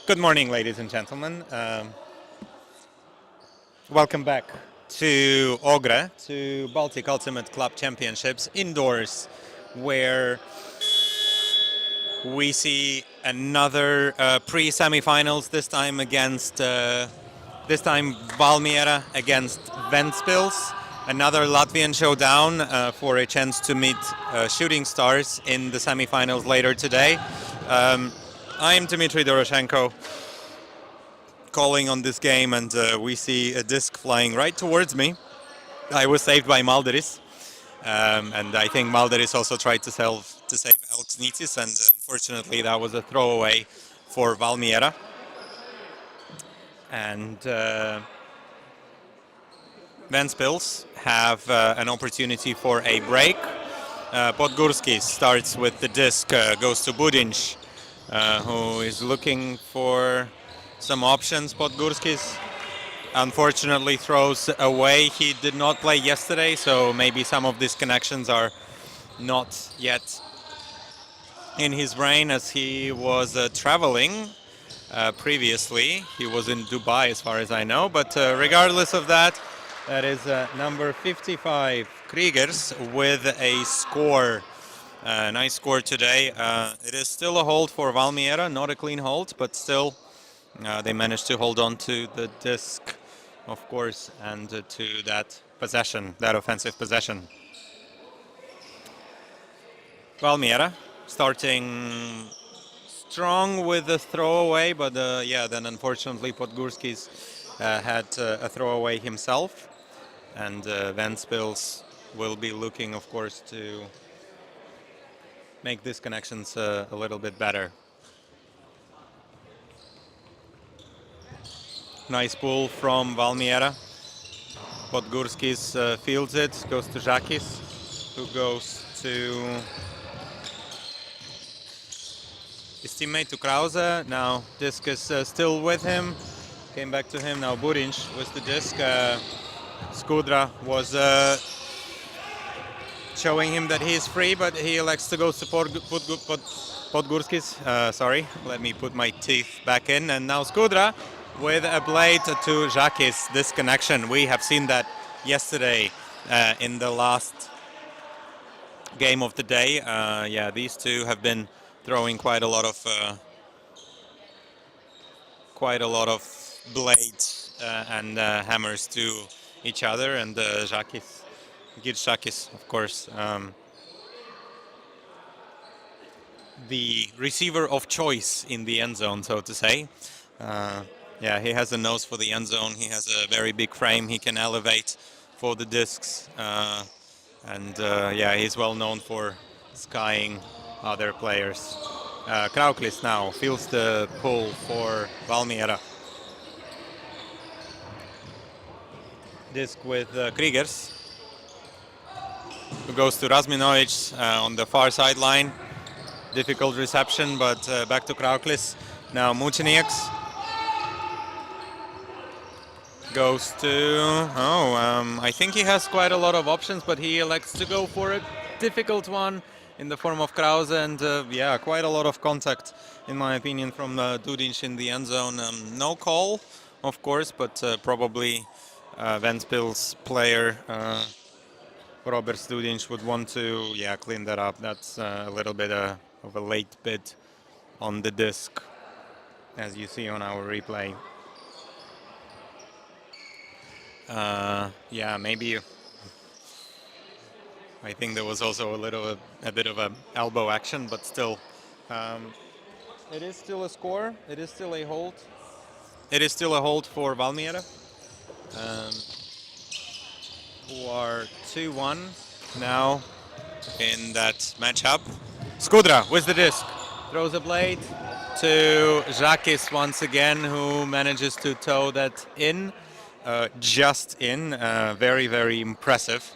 Good morning, ladies and gentlemen. Welcome back to Ogre, to Baltic Ultimate Club Championships indoors, where we see another pre-semifinals. This time Valmiera against Ventspils. Another Latvian showdown for a chance to meet shooting stars in the semifinals later today. I'm Dmitry Doroshenko, calling on this game, and we see a disc flying right towards me. I was saved by Malderis, and I think Malderis also tried to save Elksnitis, and unfortunately that was a throwaway for Valmiera. And Ventspils have an opportunity for a break. Podgurskis starts with the disc, goes to Budinj, who is looking for some options. Podgurskis unfortunately throws away. He did not play yesterday, so maybe some of these connections are not yet in his brain, as he was traveling previously. He was in Dubai, as far as I know, but regardless of that, that is number 55, Kriegers, with a score. Nice score today. It is still a hold for Valmiera, not a clean hold, but still they managed to hold on to the disc, of course, and to that possession, that offensive possession. Valmiera starting strong with the throwaway, but then unfortunately Podgurskis had a throwaway himself, and Ventspils will be looking, of course, to make these connections a little bit better. Nice pull from Valmiera. Podgurskis fields it, goes to Žakis, who goes to his teammate, to Krause. Now disc is still with him. Came back to him. Now Budinj with the disc. Skudra was showing him that he is free, but he elects to go support Podgurskis. Sorry, let me put my teeth back in. And now Skudra with a blade to Žakis. This connection, we have seen that yesterday in the last game of the day. These two have been throwing quite a lot of blades and hammers to each other, and Žakis, of course, the receiver of choice in the end zone, so to say. He has a nose for the end zone. He has a very big frame. He can elevate for the discs, he's well known for skying other players. Krauklis now feels the pull for Valmiera. Disc with Kriegers, who goes to Razminovic on the far sideline. Difficult reception, but back to Krauklis. Now Mucinieks goes to... I think he has quite a lot of options, but he elects to go for a difficult one in the form of Krause, and quite a lot of contact, in my opinion, from Dudinj in the end zone. No call, of course, but probably Ventspils player Robert Dudinj would want to clean that up. That's a little bit of a late bit on the disc, as you see on our replay. Maybe I think there was also a bit of an elbow action, but still, it is still a score. It is still a hold. It is still a hold for Valmiera, who are 2-1 now in that matchup. Skudra with the disc throws a blade to Žakis once again, who manages to toe that in. Just in. Very, very impressive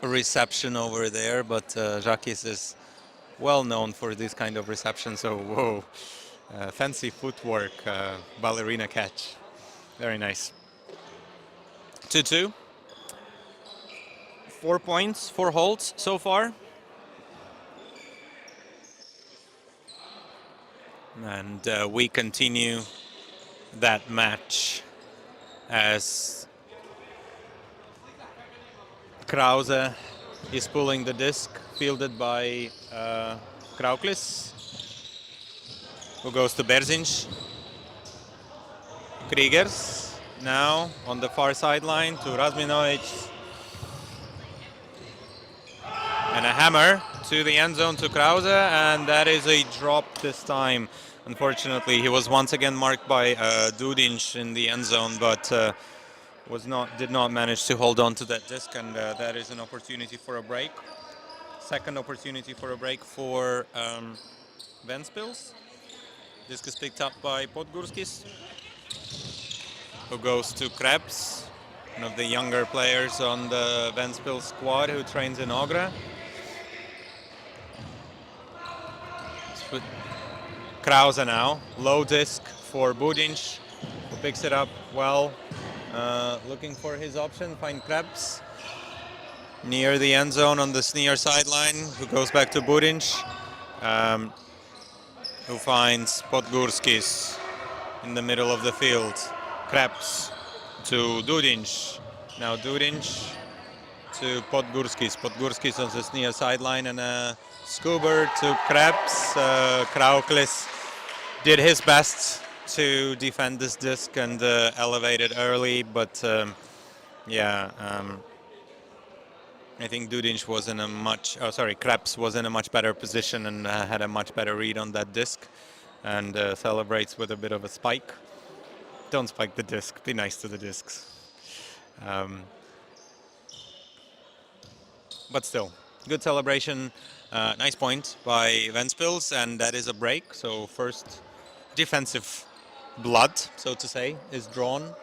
reception over there, but Žakis is well known for this kind of reception, so whoa, fancy footwork, ballerina catch. Very nice. 2-2. 4 points, 4 holds so far. And we continue that match as Krause is pulling the disc, fielded by Krauklis, who goes to Berzinš. Kriegers now on the far sideline to Razminovic. And a hammer to the end zone to Krause, and that is a drop this time. Unfortunately, he was once again marked by Dudinj in the end zone, but did not manage to hold on to that disc, and that is an opportunity for a break. Second opportunity for a break for Ventspils. Disc is picked up by Podgurskis, who goes to Krebs, one of the younger players on the Ventspils squad who trains in Ogra. Krause now, low disc for Budinj, who picks it up well, looking for his option, find Krebs near the end zone on the near sideline, who goes back to Budinj, who finds Podgurskis in the middle of the field. Krebs to Dudinj, now Dudinj to Podgurskis. Podgurskis on the near sideline, and Skuber to Krebs. Krauklis did his best to defend this disc and elevate it early, but I think Dudinj was in a Krebs was in a much better position and had a much better read on that disc, and celebrates with a bit of a spike. Don't spike the disc, be nice to the discs. But still, good celebration. Nice point by Ventspils, and that is a break. So first defensive blood, so to say, is drawn.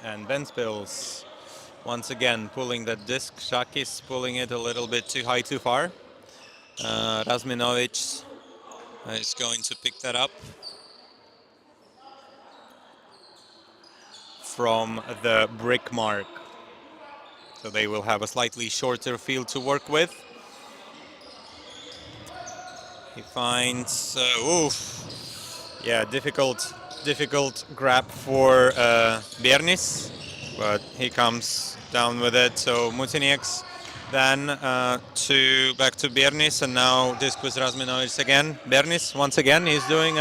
And Ventspils once again pulling that disc. Shakis pulling it a little bit too high, too far. Razminovic is going to pick that up from the brick mark. So they will have a slightly shorter field to work with. He finds, difficult grab for Bernis, but he comes down with it. So Mutinieks then back to Bernis, and now disc with Razminovic again. Bernis, once again, he's doing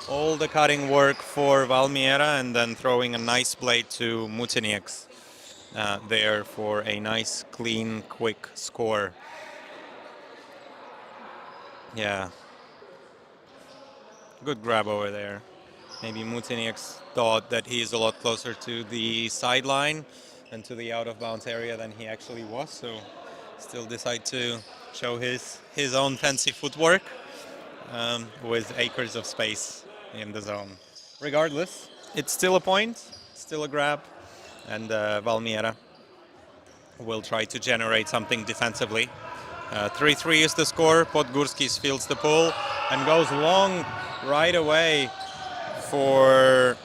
all the cutting work for Valmiera, and then throwing a nice blade to Mutinieks there for a nice, clean, quick score. Yeah. Good grab over there. Maybe Mutinieks thought that he's a lot closer to the sideline and to the out-of-bounds area than he actually was, so still decide to show his own fancy footwork with acres of space in the zone. Regardless, it's still a point, still a grab, and Valmiera will try to generate something defensively. 3-3 is the score. Podgurskis fields the pull and goes long right away for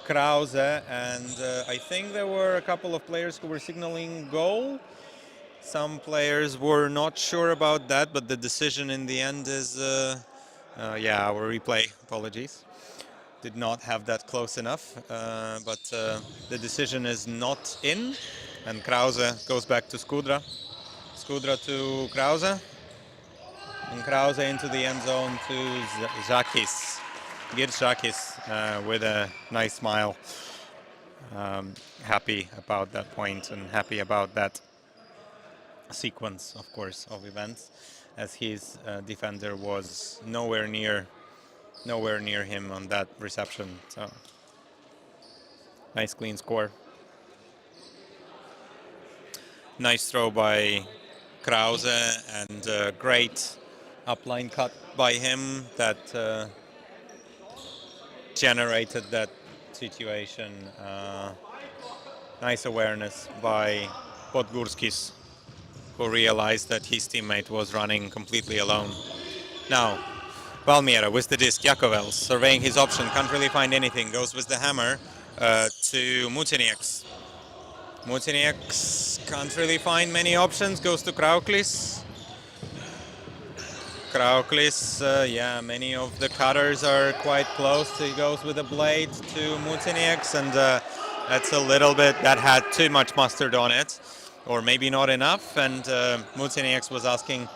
Krause, and I think there were a couple of players who were signaling goal. Some players were not sure about that, but the decision in the end is, our replay, apologies, did not have that close enough, but the decision is not in, and Krause goes back to Skudra. Skudra to Krause, and Krause into the end zone to Zakis. Gir Zakis with a nice smile. Happy about that point and happy about that sequence, of course, of events, as his defender was nowhere near him on that reception. So nice clean score. Nice throw by Krause, and great upline cut by him that generated that situation. Nice awareness by Podgurskis, who realized that his teammate was running completely alone. Now, Valmiera with the disc, Jakovels surveying his option, can't really find anything, goes with the hammer to Mutinieks. Mutinieks can't really find many options, goes to Krauklis. Krauklis, yeah, many of the cutters are quite close. He goes with a blade to Mutinieks, and that's a little bit, that had too much mustard on it, or maybe not enough, and Mutinieks was asking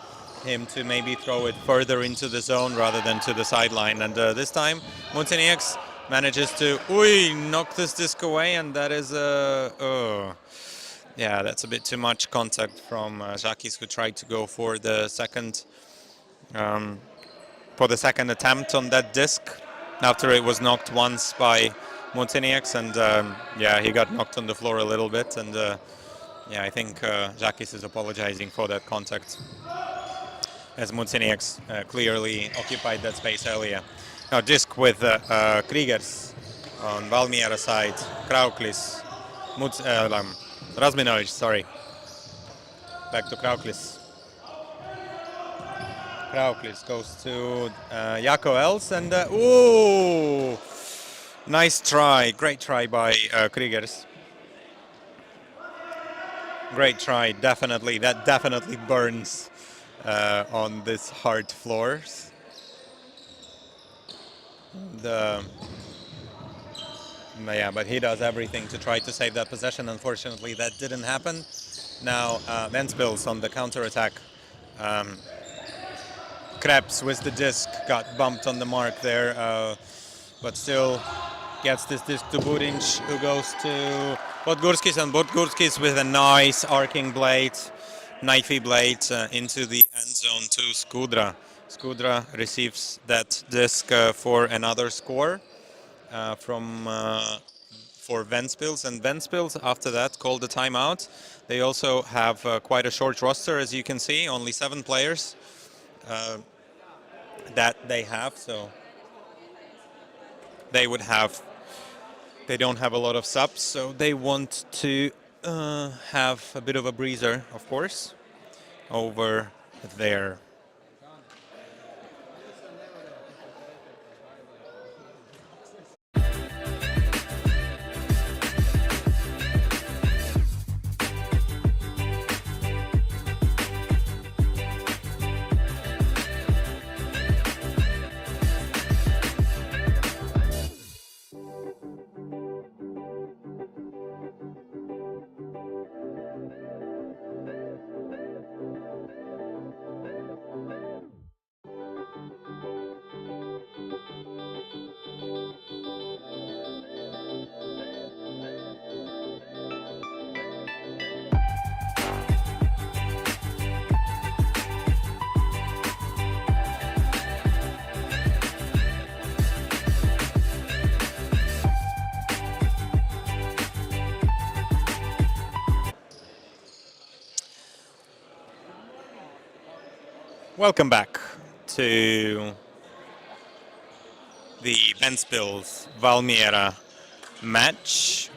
him to maybe throw it further into the zone rather than to the sideline, and this time Mutinieks manages to knock this disc away, and that is yeah, that's a bit too much contact from Žakis, who tried to go for the second attempt on that disc after it was knocked once by Mutinieks, and yeah, he got knocked on the floor a little bit, and yeah, I think Žakis is apologizing for that contact, as Mutinieks clearly occupied that space earlier. Now disc with Kriegers on Valmiera side, Krauklis, Razminovic, sorry. Back to Krauklis. Krauklis goes to Jako Els, and ooh, nice try, great try by Kriegers. Great try, definitely, that definitely burns on this hard floors. Yeah, but he does everything to try to save that possession. Unfortunately, that didn't happen. Now Ventspils on the counter-attack. Krebs with the disc got bumped on the mark there, but still gets this disc to Budinj, who goes to Podgurskis, and Podgurskis with a nice arcing blade, knifey blade into the end zone to Skudra. Skudra receives that disc for another score for Ventspils, and Ventspils after that called the timeout. They also have quite a short roster, as you can see, only 7 players that they have, so they don't have a lot of subs, so they want to have a bit of a breather, of course, over there. Welcome back to the Ventspils Valmiera match,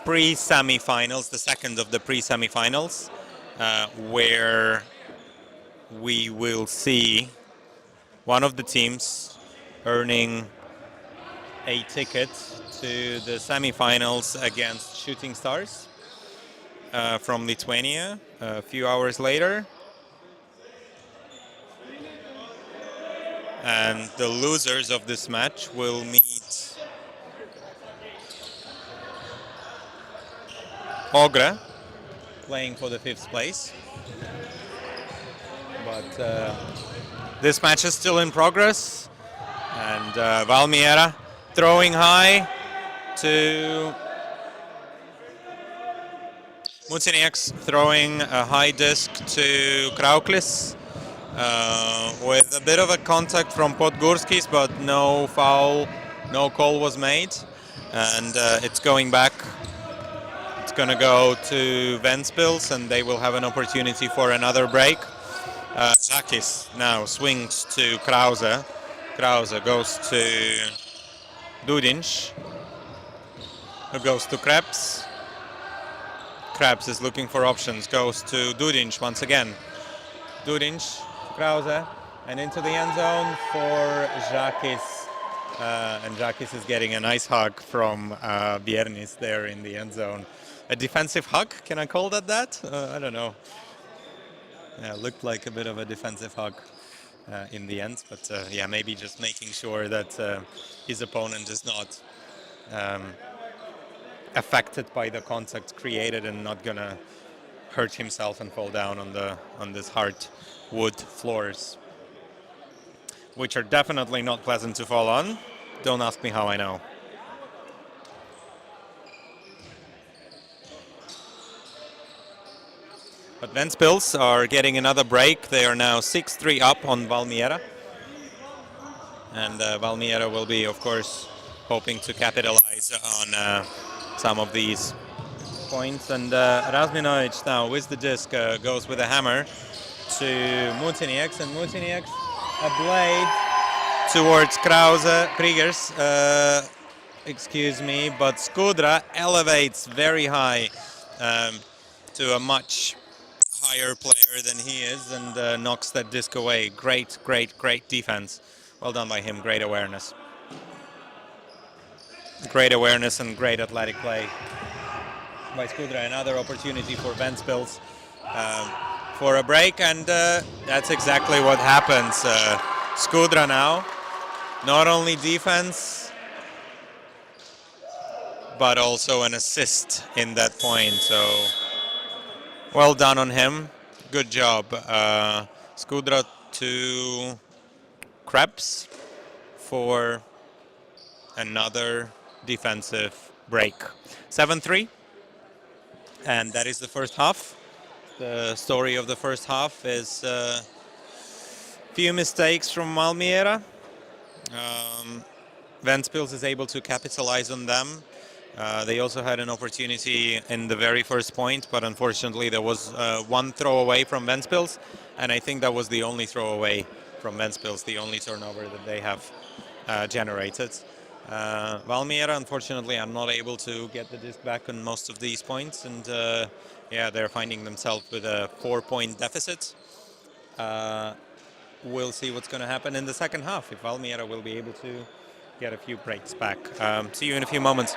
pre-semi-finals, the second of the pre-semi-finals, where we will see one of the teams earning a ticket to the semi-finals against Shooting Stars from Lithuania a few hours later. And the losers of this match will meet Ogre, playing for the 5th place. But this match is still in progress, and Valmiera throwing high to Mutinieks, throwing a high disc to Krauklis. With a bit of a contact from Podgurskis, but no foul, no call was made, and it's going back. It's going to go to Ventspils, and they will have an opportunity for another break. Žakis now swings to Krause. Krause goes to Dudinš, who goes to Krebs. Krebs is looking for options, goes to Dudinš once again. Dudinš, Krause, and into the end zone for Žakis. And Žakis is getting a nice hug from Biernis there in the end zone. A defensive hug, can I call that? I don't know. Looked like a bit of a defensive hug in the end, but yeah, maybe just making sure that his opponent is not affected by the contact created and not gonna hurt himself and fall down on this hard wood floors, which are definitely not pleasant to fall on. Don't ask me how I know. But Ventspils are getting another break. They are now 6-3 up on Valmiera. And Valmiera will be, of course, hoping to capitalize on some of these points. And Razminovic now with the disc goes with a hammer to Mutinieks. And Mutinieks, a blade towards Kriegers. Excuse me, but Skudra elevates very high to a much higher player than he is and knocks that disc away. Great, great, great defense. Well done by him. Great awareness. Great awareness and great athletic play by Skudra. Another opportunity for Ventspils for a break, and that's exactly what happens. Skudra now, not only defense, but also an assist in that point. So well done on him. Good job. Skudra to Krebs for another defensive break. 7-3. And that is the first half. The story of the first half is a few mistakes from Valmiera. Ventspils is able to capitalize on them. They also had an opportunity in the very first point, but unfortunately there was one throw away from Ventspils, and I think that was the only throw away from Ventspils, the only turnover that they have generated. Valmiera, unfortunately, are not able to get the disc back on most of these points, and yeah, they're finding themselves with a 4-point deficit. We'll see what's going to happen in the second half, if Valmiera will be able to get a few breaks back. See you in a few moments.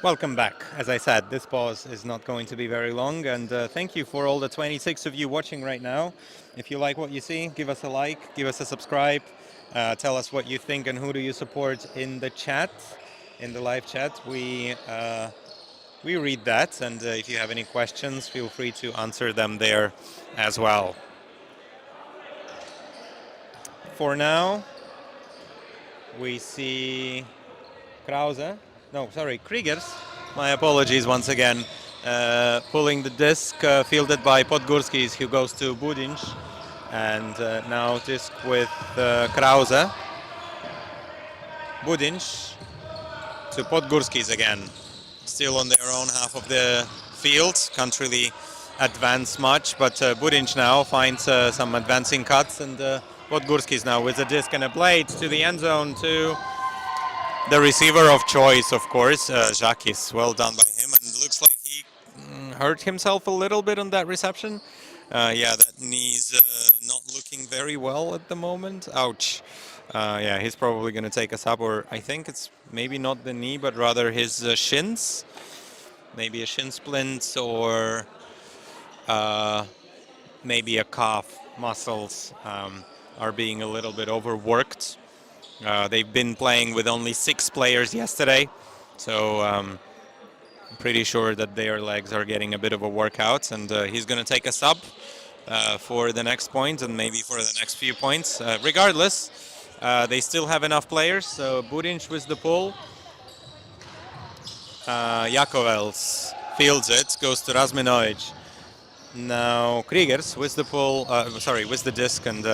Welcome back. As I said, this pause is not going to be very long, and thank you for all the 26 of you watching right now. If you like what you see, give us a like, give us a subscribe, tell us what you think and who do you support in the chat, in the live chat. We read that, and if you have any questions, feel free to answer them there as well. For now, we see Kriegers, my apologies once again, pulling the disc, fielded by Podgurskis, who goes to Budinj, and now disc with Krause. Budinj to Podgurskis again, still on their own half of the field, can't really advance much, but Budinj now finds some advancing cuts, and Podgurskis now with a disc and a blade to the end zone to the receiver of choice, of course, Žakis. Well done by him, and looks like he hurt himself a little bit on that reception. Yeah, that knee's not looking very well at the moment. Ouch. Yeah, he's probably going to take a sub, or I think it's maybe not the knee, but rather his shins. Maybe a shin splint, or maybe a calf muscles are being a little bit overworked. They've been playing with only 6 players yesterday, so I'm pretty sure that their legs are getting a bit of a workout, and he's going to take a sub for the next point and maybe for the next few points. Regardless, they still have enough players, so Budinj with the pull. Jakovels fields it, goes to Razminovic. Now Kriegers with the pull, with the disc, and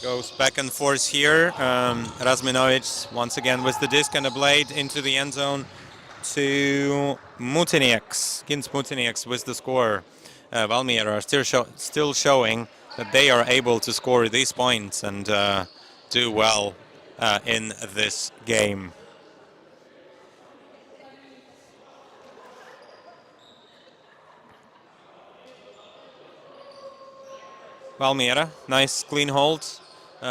goes back and forth here. Razminovic once again with the disc and a blade into the end zone to Mutinieks. Gins Mutinieks with the score. Valmiera are still showing that they are able to score these points and do well in this game. Valmiera, nice clean hold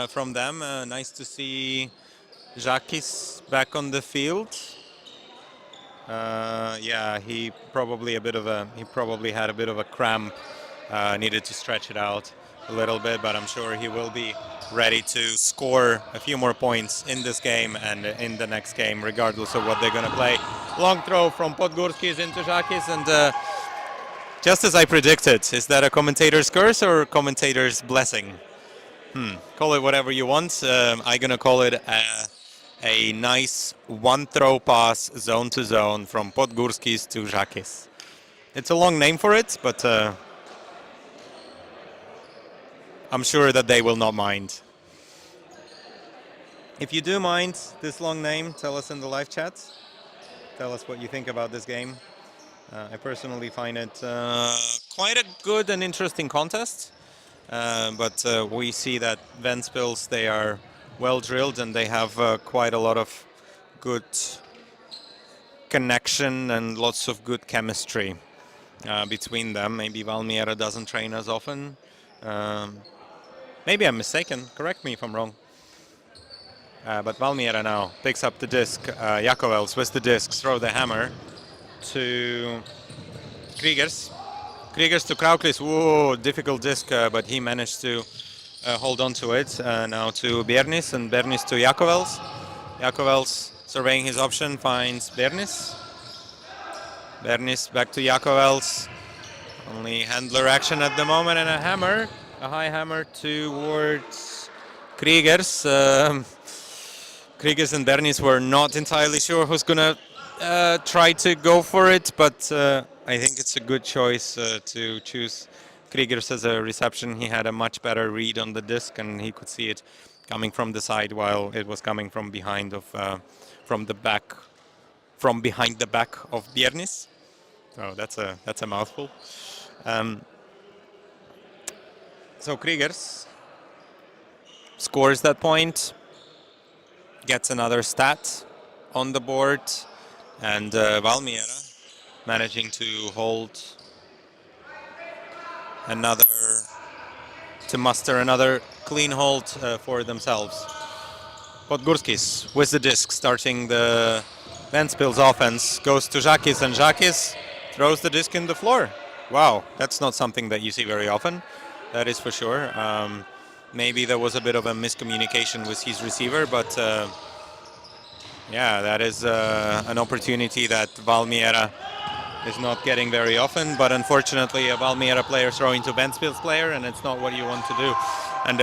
from them. Nice to see Jakis back on the field. Yeah, he probably had a bit of a cramp. Needed to stretch it out a little bit, but I'm sure he will be ready to score a few more points in this game and in the next game, regardless of what they're going to play. Long throw from Podgorskis into Jakis, and just as I predicted, is that a commentator's curse or a commentator's blessing? Call it whatever you want. I'm going to call it a nice one-throw pass zone to zone from Podgorskis to Jakis. It's a long name for it, but I'm sure that they will not mind. If you do mind this long name, tell us in the live chat. Tell us what you think about this game. I personally find it quite a good and interesting contest. But we see that Ventspils, they are well drilled and they have quite a lot of good connection and lots of good chemistry between them. Maybe Valmiera doesn't train as often. Maybe I'm mistaken. Correct me if I'm wrong. But Valmiera now picks up the disc. Jakovels with the disc, throw the hammer to Kriegers. Kriegers to Krauklis. Whoa, difficult disc, but he managed to hold on to it. Now to Bernis, and Bernis to Jakovels. Jakovels surveying his option, finds Bernis. Bernis back to Jakovels. Only handler action at the moment, and a hammer. A high hammer towards Kriegers. Kriegers and Bernis were not entirely sure who's going to try to go for it, but I think it's a good choice to choose Kriegers as a reception. He had a much better read on the disc, and he could see it coming from the side while it was coming from behind from behind the back of Bernis. Oh, that's a mouthful. So Kriegers scores that point, gets another stat on the board, and Valmiera managing to muster another clean hold for themselves. Podgorskis with the disc, starting the Ventspils offense, goes to Jakis, and Jakis throws the disc in the floor. Wow, that's not something that you see very often, that is for sure. Maybe there was a bit of a miscommunication with his receiver, but yeah, that is an opportunity that Valmiera is not getting very often, but unfortunately a Valmiera player throwing to Ventspils player, and it's not what you want to do. And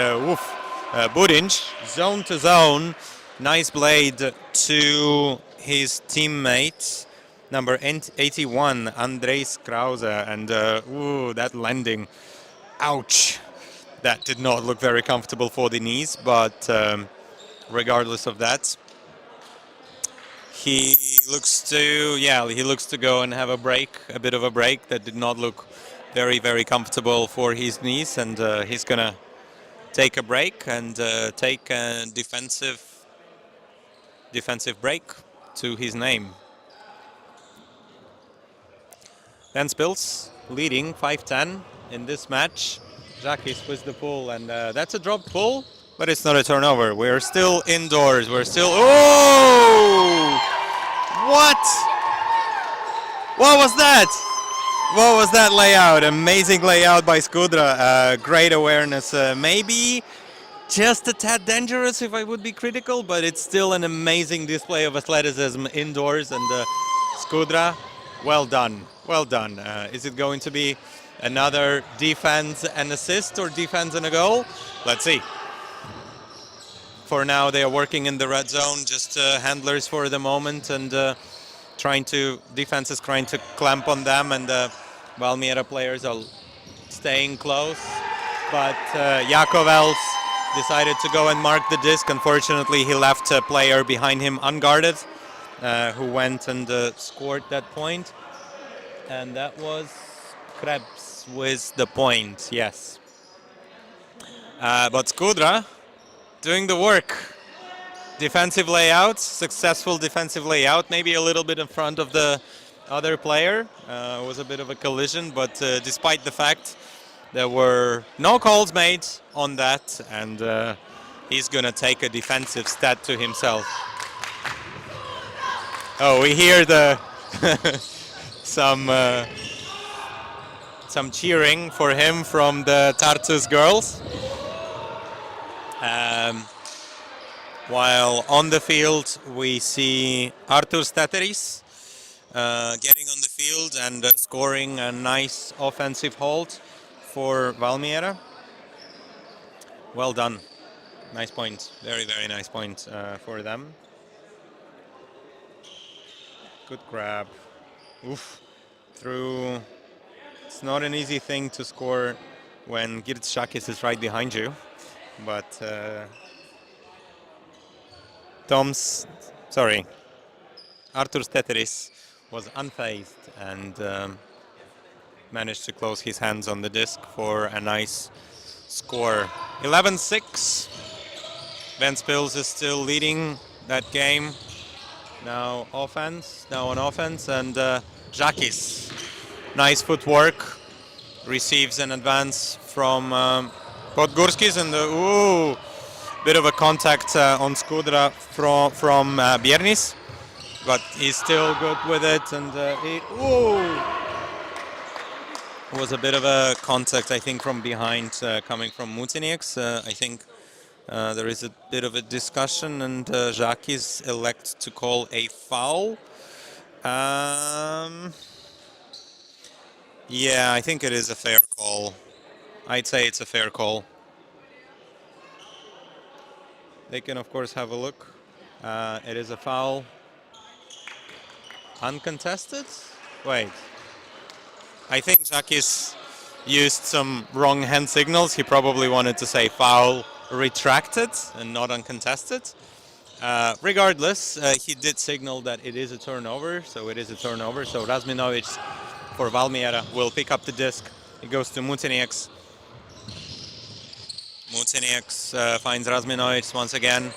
Budinj, zone to zone, nice blade to his teammate, number 81, Andrejs Krause, and that landing, ouch. That did not look very comfortable for the knees, but regardless of that, he looks to go and have a bit of a break that did not look very, very comfortable for his knees, and he's gonna take a break and take a defensive break to his name. Ventspils leading 5-10 in this match. Jakis with the pull, and that's a dropped pull, but it's not a turnover. We're still indoors. We're still... Oh! What? What was that? What was that layout? Amazing layout by Skudra. Great awareness. Maybe just a tad dangerous if I would be critical, but it's still an amazing display of athleticism indoors, and Skudra, well done. Well done. Is it going to be another defense and assist or defense and a goal? Let's see. For now, they are working in the red zone, just handlers for the moment, and defense is trying to clamp on them, and Valmiera players are staying close. But Jakovels decided to go and mark the disc. Unfortunately, he left a player behind him unguarded, who went and scored that point. And that was Krebs with the point, yes. But Skudra doing the work. Defensive layout, successful defensive layout, maybe a little bit in front of the other player. It was a bit of a collision, but despite the fact There were no calls made on that, and he's gonna take a defensive stat to himself. Oh, we hear the some cheering for him from the Tartus girls. While on the field, we see Artur Stateris getting on the field and scoring a nice offensive hold for Valmiera. Well done. Nice point. Very, very nice point for them. Good grab. Oof. Through. It's not an easy thing to score when Girts Šakis is right behind you. But Artur Steteris was unfazed and managed to close his hands on the disc for a nice score. 11-6. Ventspils is still leading that game. Now on offense, and Žakis, nice footwork, receives an advance from Podgurskis, and bit of a contact on Skudra from Biernis, but he's still good with it, and was a bit of a contact, I think, from behind coming from Mutinieks. I think there is a bit of a discussion, and Žakis elects to call a foul. Yeah, I think it is a fair call. I'd say it's a fair call. They can, of course, have a look. It is a foul. Uncontested? Wait. I think Žakis used some wrong hand signals. He probably wanted to say foul retracted and not uncontested. Regardless, he did signal that it is a turnover, so it is a turnover. So Razminovic for Valmiera will pick up the disc. It goes to Mutinieks. Mutinieks finds Razminovic once again.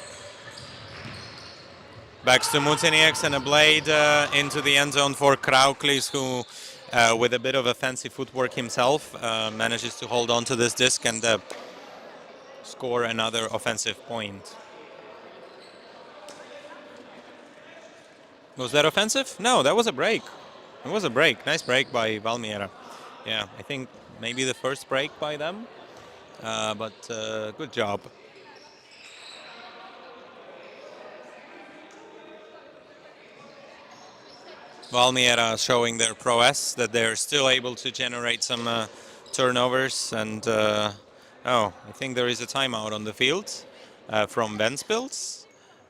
Backs to Mutinieks, and a blade into the end zone for Krauklis, who with a bit of offensive footwork himself manages to hold on to this disc and score another offensive point. Was that offensive? No, that was a break. It was a break. Nice break by Valmiera. Yeah, I think maybe the first break by them, but good job. Valmiera showing their prowess, that they're still able to generate some turnovers, and I think there is a timeout on the field from Ventspils,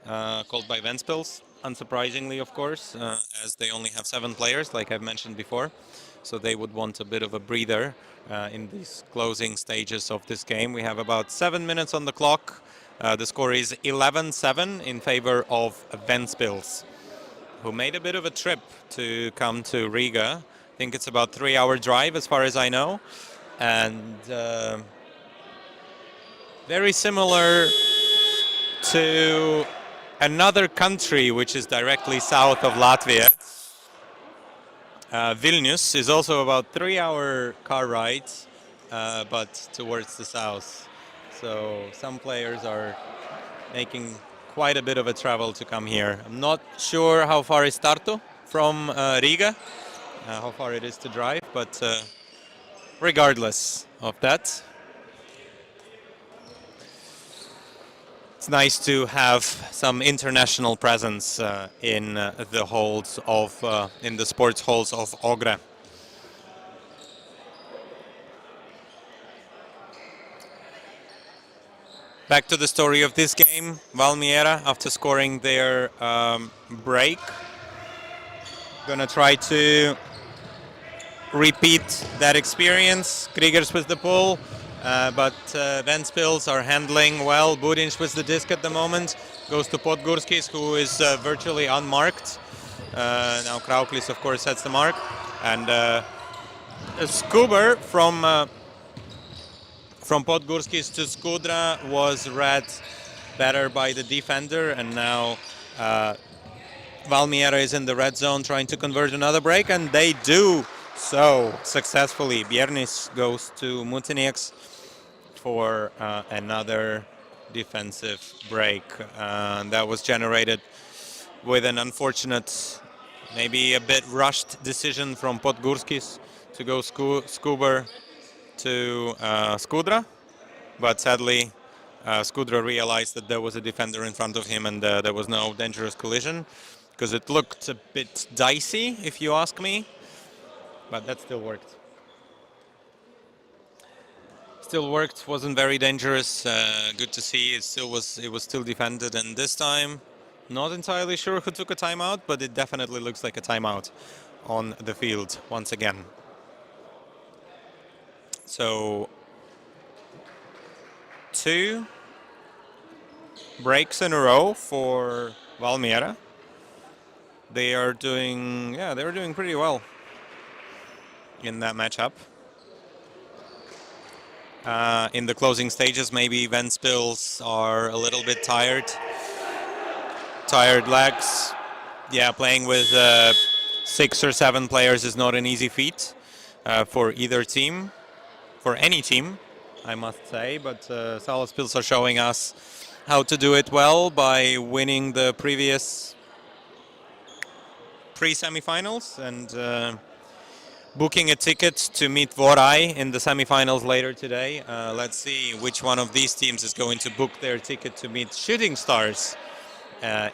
called by Ventspils, unsurprisingly, of course, as they only have 7 players, like I've mentioned before, so they would want a bit of a breather in these closing stages of this game. We have about 7 minutes on the clock. The score is 11-7 in favor of Ventspils, who made a bit of a trip to come to Riga. I think it's about 3-hour drive as far as I know. And very similar to another country which is directly south of Latvia. Vilnius is also about 3-hour car ride, but towards the south. So some players are making quite a bit of a travel to come here. I'm not sure how far is Tartu from Riga, how far it is to drive, but regardless of that, it's nice to have some international presence in the halls of in the sports halls of Ogre. Back to the story of this game. Valmiera, after scoring their break, gonna try to repeat that experience. Kriegers with the pull, but Ventspils are handling well. Budinš with the disc at the moment. Goes to Podgurskis, who is virtually unmarked. Now Krauklis, of course, sets the mark. And Skuber from Podgurskis to Skudra was read better by the defender, and now Valmiera is in the red zone trying to convert another break, and they do So successfully, Biernis goes to Mutinieks for another defensive break. That was generated with an unfortunate, maybe a bit rushed decision from Podgurskis to go Skuber to Skudra. But sadly, Skudra realized that there was a defender in front of him and there was no dangerous collision, because it looked a bit dicey, if you ask me. But that still worked. Still worked. Wasn't very dangerous. Good to see. It was still defended, and this time, not entirely sure who took a timeout, but it definitely looks like a timeout on the field once again. So 2 breaks in a row for Valmiera. They are doing pretty well in that matchup. In the closing stages, maybe Ventspils are a little bit tired. Tired legs. Yeah, playing with 6 or 7 players is not an easy feat for either team, for any team, I must say. But Salaspils are showing us how to do it well by winning the previous pre-semifinals and booking a ticket to meet Vorai in the semifinals later today. Let's see which one of these teams is going to book their ticket to meet Shooting Stars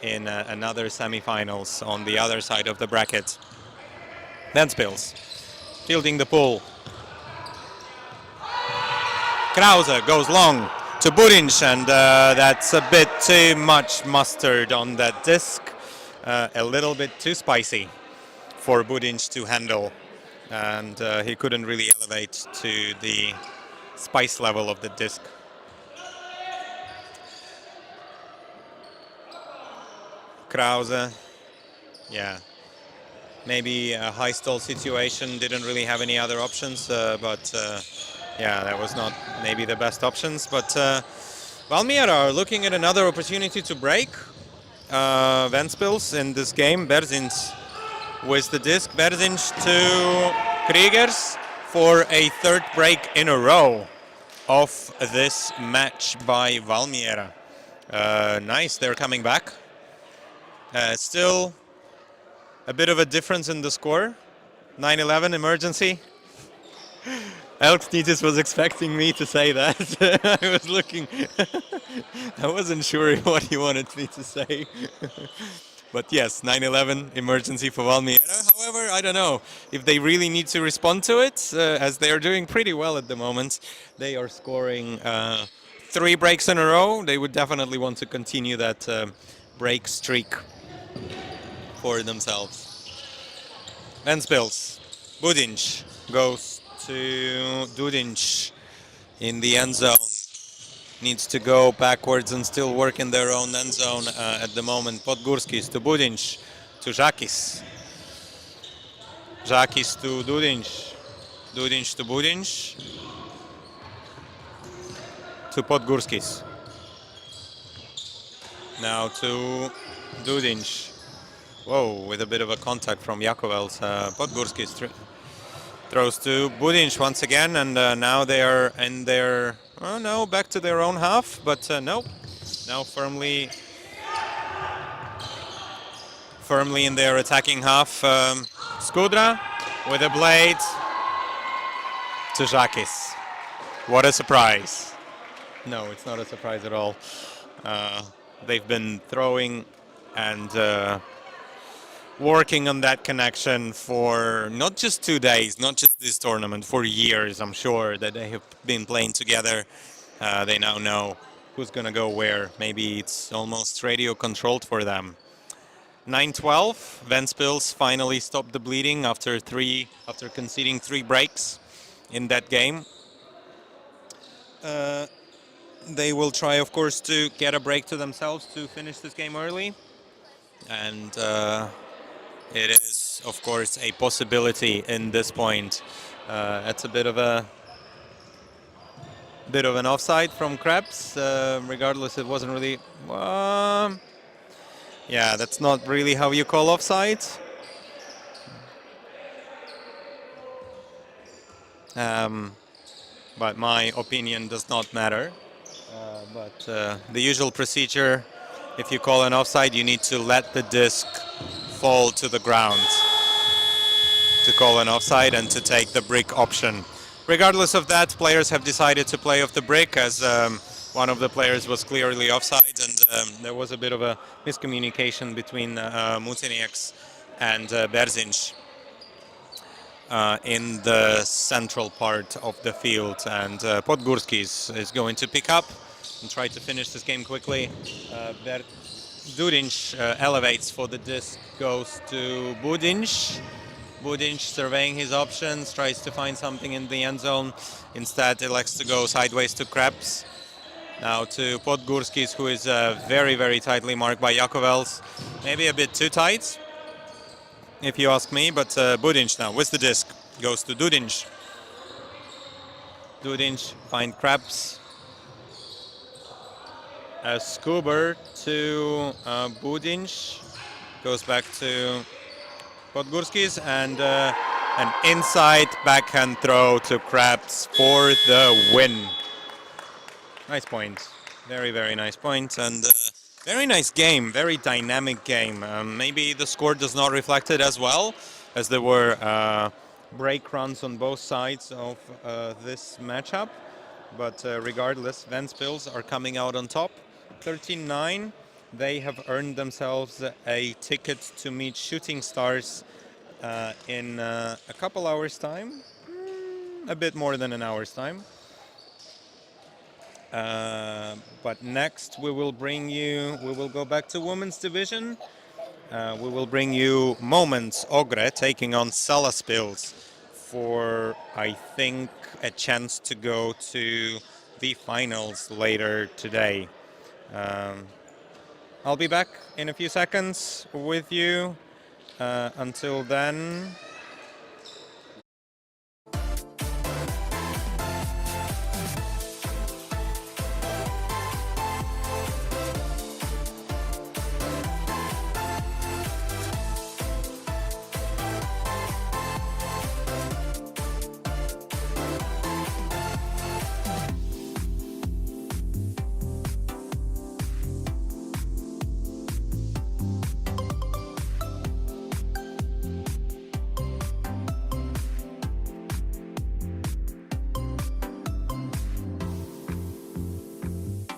in another semifinals on the other side of the bracket. Ventspils fielding the pull. Krause goes long to Burinc, and that's a bit too much mustard on that disc. A little bit too spicy for Burinc to handle. And he couldn't really elevate to the spice level of the disc. Krause, yeah, maybe a high stall situation, didn't really have any other options, but yeah, that was not maybe the best options. But Valmiera are looking at another opportunity to break Ventspils in this game. Berzins with the disc. Berzins to Kriegers for a 3rd break in a row of this match by Valmiera. Nice, they're coming back. Still a bit of a difference in the score. 9-11 emergency. Elksnitis was expecting me to say that. I was looking. I wasn't sure what he wanted me to say. But yes, 9-11 emergency for Valmiera. However, I don't know if they really need to respond to it, as they are doing pretty well at the moment. They are scoring 3 breaks in a row. They would definitely want to continue that break streak for themselves. Ventspils. Burinc goes to Dudic in the end zone. Needs to go backwards and still work in their own end zone at the moment. Podgurskis to Burinc to Žakis. Žakis to Dudic. Dudic to Burinc to Podgurskis. Now to Dudic. Whoa, with a bit of a contact from Jakovels. Podgurskis throws to Burinc once again, and now they are in their, oh no, back to their own half, but no, now firmly in their attacking half. Skudra with a blade to Žakis. What a surprise. No, it's not a surprise at all. They've been throwing and working on that connection for not just 2 days, not just this tournament, for years. I'm sure that they have been playing together. They now know who's going to go where. Maybe it's almost radio controlled for them. 9-12, Ventspils finally stopped the bleeding after conceding 3 breaks in that game. They will try, of course, to get a break to themselves to finish this game early. And it is, of course, a possibility in this point. It's a bit of an offside from Krebs. Regardless, it wasn't really. Yeah, that's not really how you call offside. but my opinion does not matter. But the usual procedure, if you call an offside, you need to let the disc fall to the ground to call an offside and to take the brick option. Regardless of that, players have decided to play off the brick as one of the players was clearly offside, and there was a bit of a miscommunication between Mutinieks and Berzinch in the central part of the field. And Podgurskis is going to pick up and try to finish this game quickly. Durinch elevates for the disc, goes to Budinch. Budinch surveying his options, tries to find something in the end zone. Instead, elects to go sideways to Krebs. Now to Podgurskis, who is very, very tightly marked by Jakovels. Maybe a bit too tight, if you ask me, but Budinch now with the disc goes to Dudinch. Dudinch find Krebs. Skuber to Budinch. Goes back to Podgurskis and an inside backhand throw to Krebs for the win. Nice point. Very, very nice point. And very nice game. Very dynamic game. Maybe the score does not reflect it as well, as there were break runs on both sides of this matchup. But regardless, Ventspils are coming out on top. 13-9. They have earned themselves a ticket to meet Shooting Stars in a couple hours' time. A bit more than an hour's time. But next we will go back to women's division. We will bring you Moments Ogre taking on Salaspils for, I think, a chance to go to the finals later today. I'll be back in a few seconds with you. Until then,